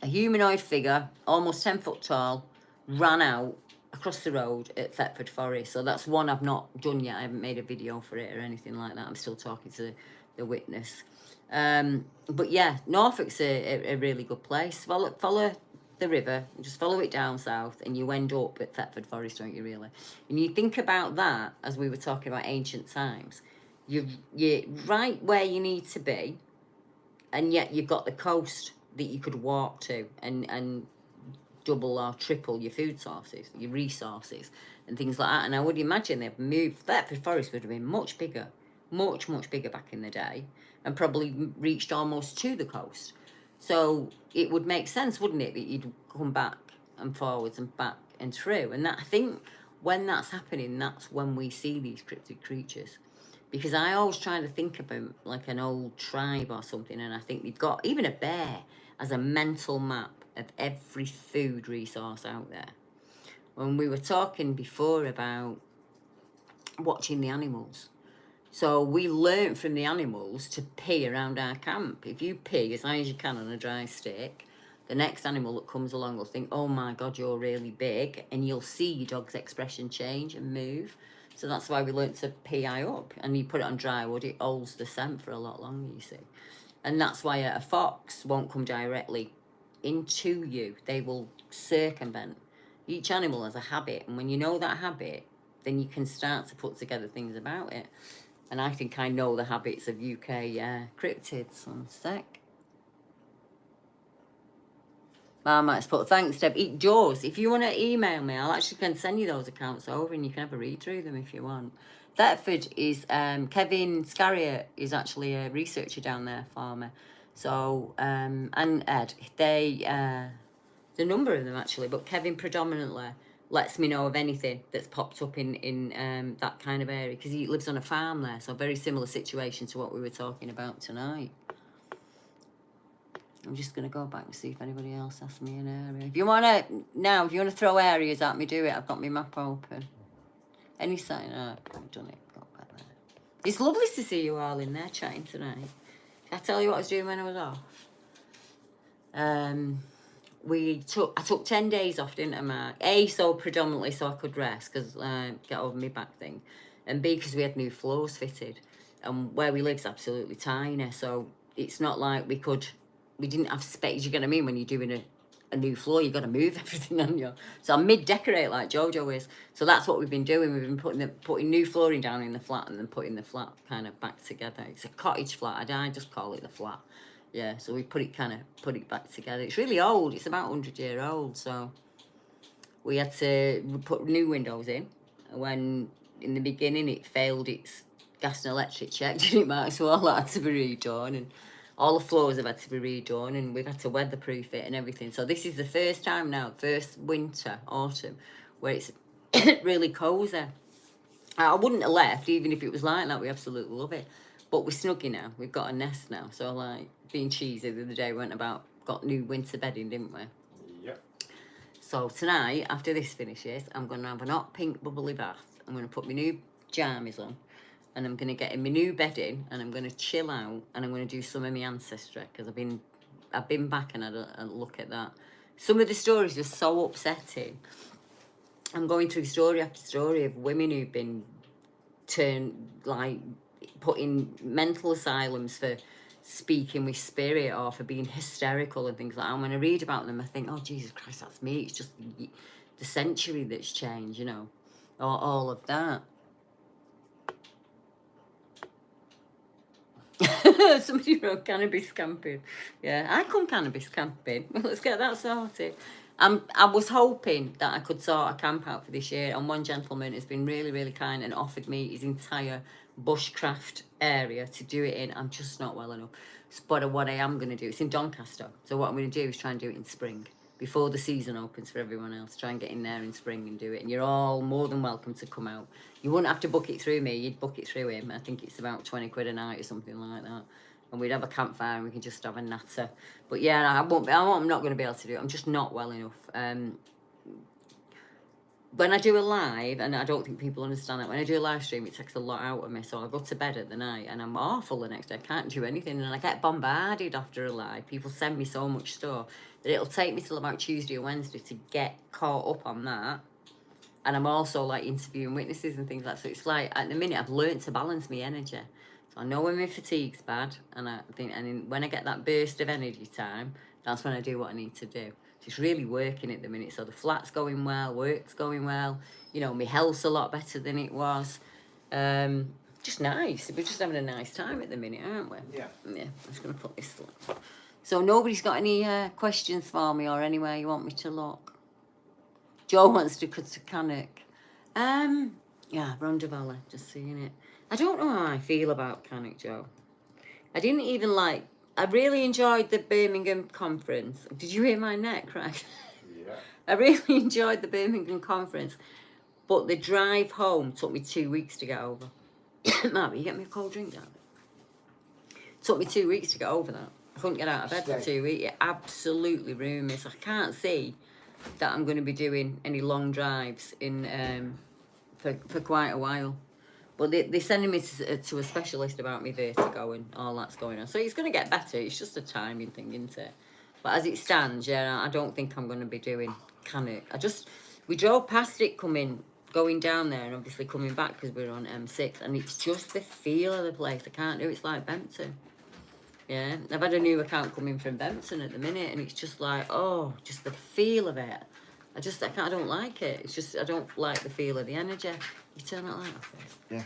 A humanoid figure, almost 10 foot tall, ran out across the road at Thetford Forest. So that's one I've not done yet. I haven't made a video for it or anything like that. I'm still talking to the witness. But yeah, Norfolk's a really good place. Follow the river, just follow it down south, and you end up at Thetford Forest, don't you, really? And you think about that, as we were talking about ancient times, you're right where you need to be, and yet you've got the coast that you could walk to and double or triple your food sources, your resources, and things like that. And I would imagine they've moved. Thetford Forest would have been much bigger, much bigger back in the day, and probably reached almost to the coast. So it would make sense, wouldn't it, that you'd come back and forwards and back and through. And that, I think when that's happening, that's when we see these cryptid creatures. Because I always try to think of them like an old tribe or something, and I think they've got even a bear as a mental map of every food resource out there. When we were talking before about watching the animals, so we learnt from the animals to pee around our camp. If you pee as high as you can on a dry stick, the next animal that comes along will think, oh my God, you're really big, and you'll see your dog's expression change and move. So that's why we learnt to pee high up, and you put it on dry wood, it holds the scent for a lot longer, you see. And that's why a fox won't come directly into you. They will circumvent. Each animal has a habit, and when you know that habit, then you can start to put together things about it. And I think I know the habits of UK cryptids. 1 sec. Marmite's put, thanks, Deb. Eat Jaws. If you want to email me, I'll actually can send you those accounts over, and you can have a read through them if you want. Thetford is, Kevin Scarier is actually a researcher down there for me. So, and Ed, they, the number of them actually, but Kevin predominantly lets me know of anything that's popped up in that kind of area, because he lives on a farm there, so a very similar situation to what we were talking about tonight. I'm just going to go back and see if anybody else asks me an area. If you want to throw areas at me, do it. I've got my map open. Any sign? I've done it. Got back there. It's lovely to see you all in there chatting tonight. Did I tell you what I was doing when I was off? I took 10 days off, didn't I, Mark? A, so predominantly so I could rest, because get over my back thing. And B, because we had new floors fitted. And where we live's absolutely tiny, so it's not like we didn't have space. You get what I mean? When you're doing a new floor, you got to move everything on you. So I'm mid-decorate like Jojo is. So that's what we've been doing. We've been putting new flooring down in the flat and then putting the flat kind of back together. It's a cottage flat. I just call it the flat. Yeah, so we put it back together. It's really old. It's about 100-year old. So we had to put new windows in. When in the beginning it failed its gas and electric check, didn't it, Mark? So all that had to be redone, and all the floors have had to be redone, and we've had to weatherproof it and everything. So this is the first time now, first winter, autumn, where it's really cosy. I wouldn't have left even if it was like that. We absolutely love it. But we're snuggy now. We've got a nest now. So, like, being cheesy, the other day we got new winter bedding, didn't we? Yep. So tonight, after this finishes, I'm going to have an hot pink bubbly bath. I'm going to put my new jammies on. And I'm going to get in my new bedding. And I'm going to chill out. And I'm going to do some of my ancestry. Because I've been back and had a look at that. Some of the stories are so upsetting. I'm going through story after story of women who've been put in mental asylums for speaking with spirit or for being hysterical and things like that. And when I read about them, I think, oh, Jesus Christ, that's me. It's just the century that's changed, you know, or all of that. Somebody wrote cannabis camping. Yeah, I come cannabis camping. Let's get that sorted. I was hoping that I could sort a camp out for this year, and one gentleman has been really, really kind and offered me his entire bushcraft area to do it in. I'm just not well enough. But what I am going to do, it's in Doncaster. So what I'm going to do is try and do it in spring, before the season opens for everyone else. Try and get in there in spring and do it. And you're all more than welcome to come out. You wouldn't have to book it through me. You'd book it through him. I think it's about 20 quid a night or something like that. And we'd have a campfire and we can just have a natter. But yeah, I'm not going to be able to do it. I'm just not well enough. When I do a live, and I don't think people understand that, when I do a live stream, it takes a lot out of me. So I go to bed at the night and I'm awful the next day. I can't do anything. And I get bombarded after a live. People send me so much stuff that it'll take me till about Tuesday or Wednesday to get caught up on that. And I'm also like interviewing witnesses and things like that. So it's like, at the minute, I've learned to balance my energy. So I know when my fatigue's bad, and I think, when I get that burst of energy time, that's when I do what I need to do. So it's really working at the minute. So the flat's going well, work's going well. You know, my health's a lot better than it was. Just nice. We're just having a nice time at the minute, aren't we? Yeah. Yeah, I'm just going to put this through. So nobody's got any questions for me or anywhere you want me to look? Joe wants to cut to Cannock. Yeah, Rhondda Valley, just seeing it. I don't know how I feel about Cannock, Joe. I didn't even I really enjoyed the Birmingham conference. Did you hear my neck crack? Yeah. I really enjoyed the Birmingham conference, but the drive home took me 2 weeks to get over. Mark, you get me a cold drink down? Took me 2 weeks to get over that. I couldn't get out of bed for 2 weeks. It absolutely ruined me. So I can't see that I'm going to be doing any long drives in for quite a while. But they're sending me to a specialist about my vertigo and all that's going on. So it's going to get better. It's just a timing thing, isn't it? But as it stands, yeah, I don't think I'm going to be doing Cannock. We drove past it going down there and obviously coming back because we're on M6. And it's just the feel of the place. I can't do it. It's like Bempton. Yeah, I've had a new account coming from Bempton at the minute, and it's just like, oh, just the feel of it. I don't like it. It's just, I don't like the feel of the energy. You turn that light off. Yeah.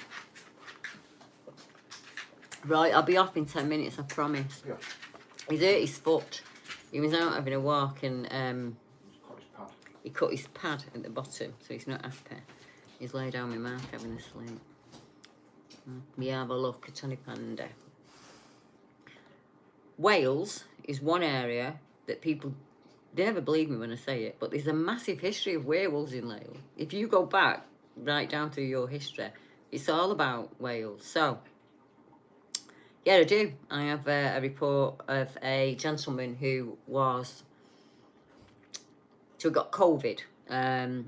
Right, I'll be off in 10 minutes, I promise. Yeah. He's hurt his foot. He was out having a walk and he cut his pad at the bottom, so he's not happy. He's laid down with Mark having a sleep. We have a look at Tony Panda. Wales is one area that people, they never believe me when I say it, but there's a massive history of werewolves in Wales. If you go back right down through your history, it's all about Wales. So, yeah, I do. I have a report of a gentleman who got COVID.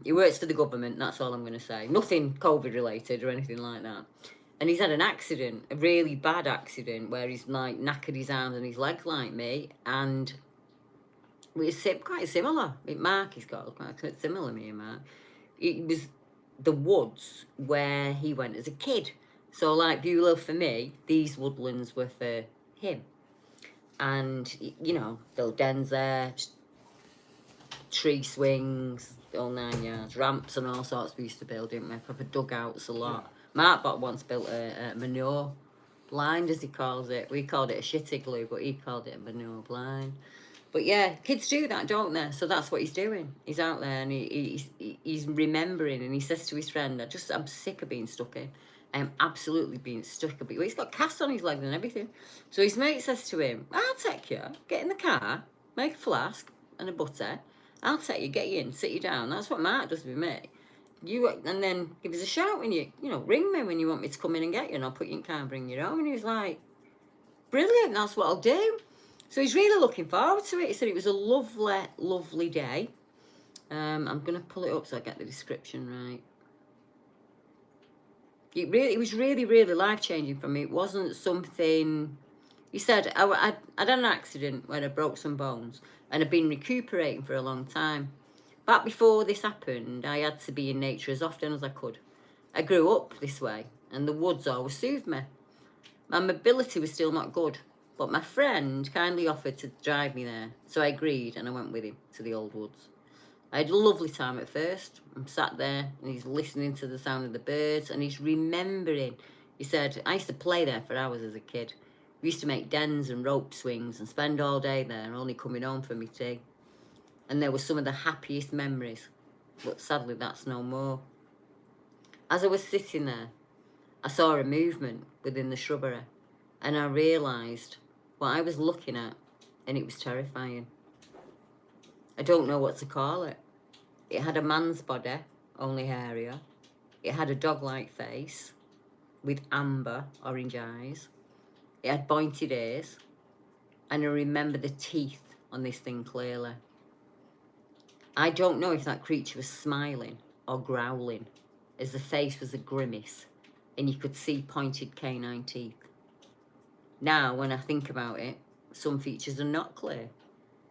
He works for the government, that's all I'm going to say. Nothing COVID related or anything like that. And he's had an accident, a really bad accident, where he's like knackered his arms and his legs like me. And we're quite similar. Mark is got quite similar, me and Mark. It was the woods where he went as a kid. So, like Beulah for me, these woodlands were for him. And, you know, little dens there, tree swings, all 9 yards, ramps and all sorts we used to build, didn't we? Proper dugouts a lot. Yeah. Mark once built a manure blind, as he calls it. We called it a shit igloo, but he called it a manure blind. But yeah, kids do that, don't they? So that's what he's doing. He's out there and he's remembering, and he says to his friend, I'm sick of being stuck in. I'm absolutely being stuck a bit. Well, he's got casts on his legs and everything. So his mate says to him, I'll take you, get in the car, make a flask and a butter. I'll take you, get you in, sit you down. That's what Mark does with me. And then give us a shout when ring me when you want me to come in and get you, and I'll put you in the car and bring you home. And he was like, brilliant, that's what I'll do. So he's really looking forward to it. He said it was a lovely, lovely day. I'm going to pull it up so I get the description right. It was really, really life-changing for me. It wasn't something... He said, I'd had an accident where I broke some bones and I'd been recuperating for a long time. Back before this happened, I had to be in nature as often as I could. I grew up this way and the woods always soothed me. My mobility was still not good, but my friend kindly offered to drive me there. So I agreed and I went with him to the old woods. I had a lovely time at first. I'm sat there and he's listening to the sound of the birds and he's remembering. He said, I used to play there for hours as a kid. We used to make dens and rope swings and spend all day there, only coming home for me tea. And there were some of the happiest memories, but sadly that's no more. As I was sitting there, I saw a movement within the shrubbery and I realised what I was looking at, and it was terrifying. I don't know what to call it. It had a man's body, only hairier. It had a dog-like face with amber orange eyes. It had pointed ears, and I remember the teeth on this thing clearly. I don't know if that creature was smiling or growling, as the face was a grimace, and you could see pointed canine teeth. Now, when I think about it, some features are not clear,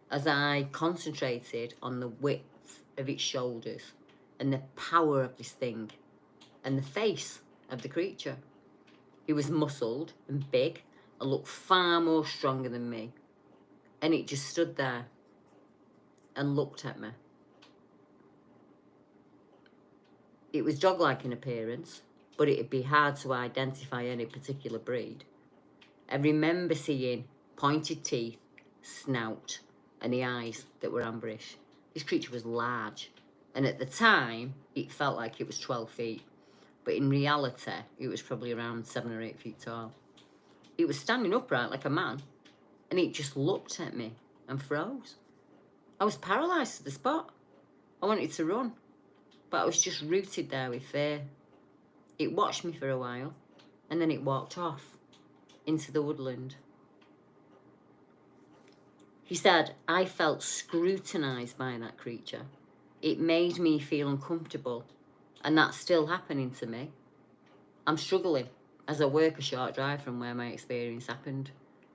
as I concentrated on the width of its shoulders and the power of this thing and the face of the creature. It was muscled and big and looked far more stronger than me. And it just stood there and looked at me. It was dog-like in appearance, but it'd be hard to identify any particular breed. I remember seeing pointed teeth, snout, and the eyes that were amberish. This creature was large, and at the time, it felt like it was 12 feet. But in reality, it was probably around 7 or 8 feet tall. It was standing upright like a man, and it just looked at me and froze. I was paralysed to the spot. I wanted to run, but I was just rooted there with fear. It watched me for a while, and then it walked off into the woodland. He said, I felt scrutinised by that creature. It made me feel uncomfortable, and that's still happening to me. I'm struggling as I work a short drive from where my experience happened,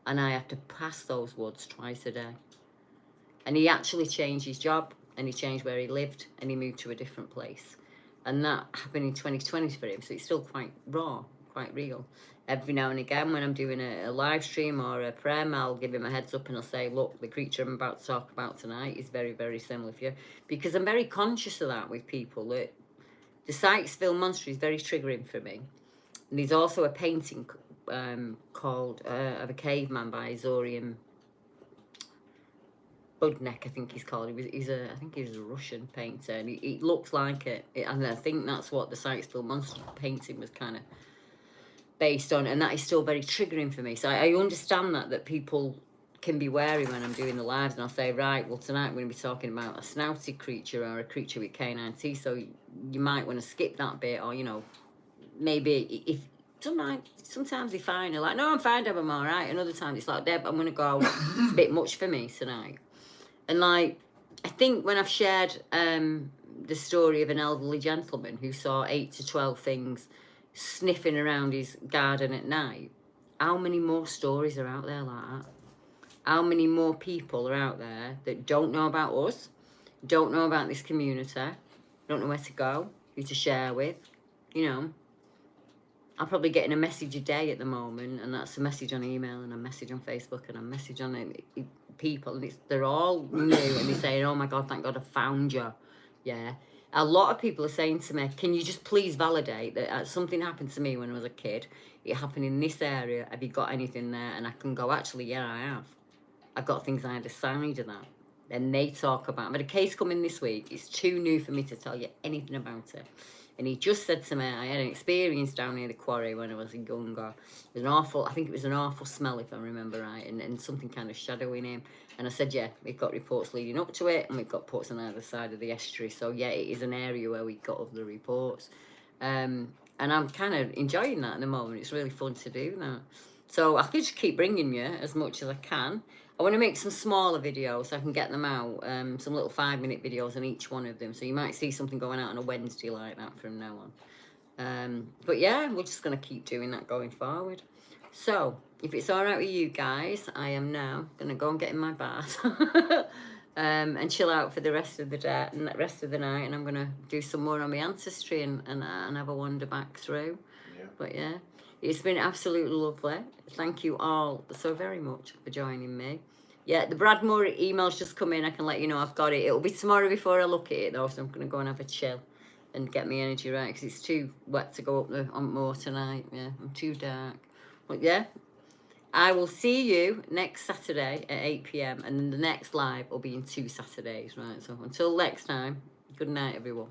and I have to pass those woods twice a day. And he actually changed his job, and he changed where he lived, and he moved to a different place. And that happened in 2020 for him, so it's still quite raw, quite real. Every now and again, when I'm doing a live stream or a prayer, I'll give him a heads up and I'll say, look, the creature I'm about to talk about tonight is very, very similar for you. Because I'm very conscious of that with people. That the Sykesville monster is very triggering for me. And there's also a painting called of a caveman by Zorian Budnek, I think he's called. I think he's a Russian painter, and it looks like it. And I think that's what the Sykesville monster painting was kind of based on, and that is still very triggering for me. So I understand that people can be wary when I'm doing the lives, and I'll say, right, well, tonight we're going to be talking about a snouted creature or a creature with canine teeth, so you might want to skip that bit, or, maybe if sometimes they're fine, they're like, no, I'm fine, Deb, I'm all right, and other times it's like, Deb, I'm going to go, it's a bit much for me tonight. And, I think when I've shared the story of an elderly gentleman who saw 8 to 12 things sniffing around his garden at night, how many more stories are out there like that? how many more people are out there that don't know about us, don't know about this community, don't know where to go, who to share with. You know, I'm probably getting a message a day at the moment, and that's a message on email, and a message on Facebook, and a message on people, and they're all new, and they're saying, "Oh my God, thank God I found you." Yeah, a lot of people are saying to me, "Can you just please validate that something happened to me when I was a kid? It happened in this area. Have you got anything there?" And I can go, "Actually, yeah, I have. I've got things either side of that." And they talk about, but a case coming this week. It's too new for me to tell you anything about it. And he just said to me, I had an experience down near the quarry when I was younger. It was an awful, I think it was an awful smell, if I remember right, and something kind of shadowing him. And I said, yeah, we've got reports leading up to it, and we've got reports on either side of the estuary. So, yeah, it is an area where we got other reports. And I'm kind of enjoying that at the moment. It's really fun to do that. So I could just keep bringing you as much as I can. I want to make some smaller videos so I can get them out, some little 5-minute videos on each one of them. So you might see something going out on a Wednesday like that from now on. But yeah, we're just going to keep doing that going forward. So if it's all right with you guys, I am now going to go and get in my bath and chill out for the rest of the day and the rest of the night. And I'm going to do some more on my ancestry and have a wander back through. Yeah. But yeah. It's been absolutely lovely. Thank you all so very much for joining me. Yeah, the Bradmore email's just come in. I can let you know I've got it. It'll be tomorrow before I look at it, though, so I'm going to go and have a chill and get my energy right, because it's too wet to go up the on more tonight. Yeah, I'm too dark. But yeah, I will see you next Saturday at 8 p.m. and then the next live will be in 2 Saturdays, right? So until next time, good night, everyone.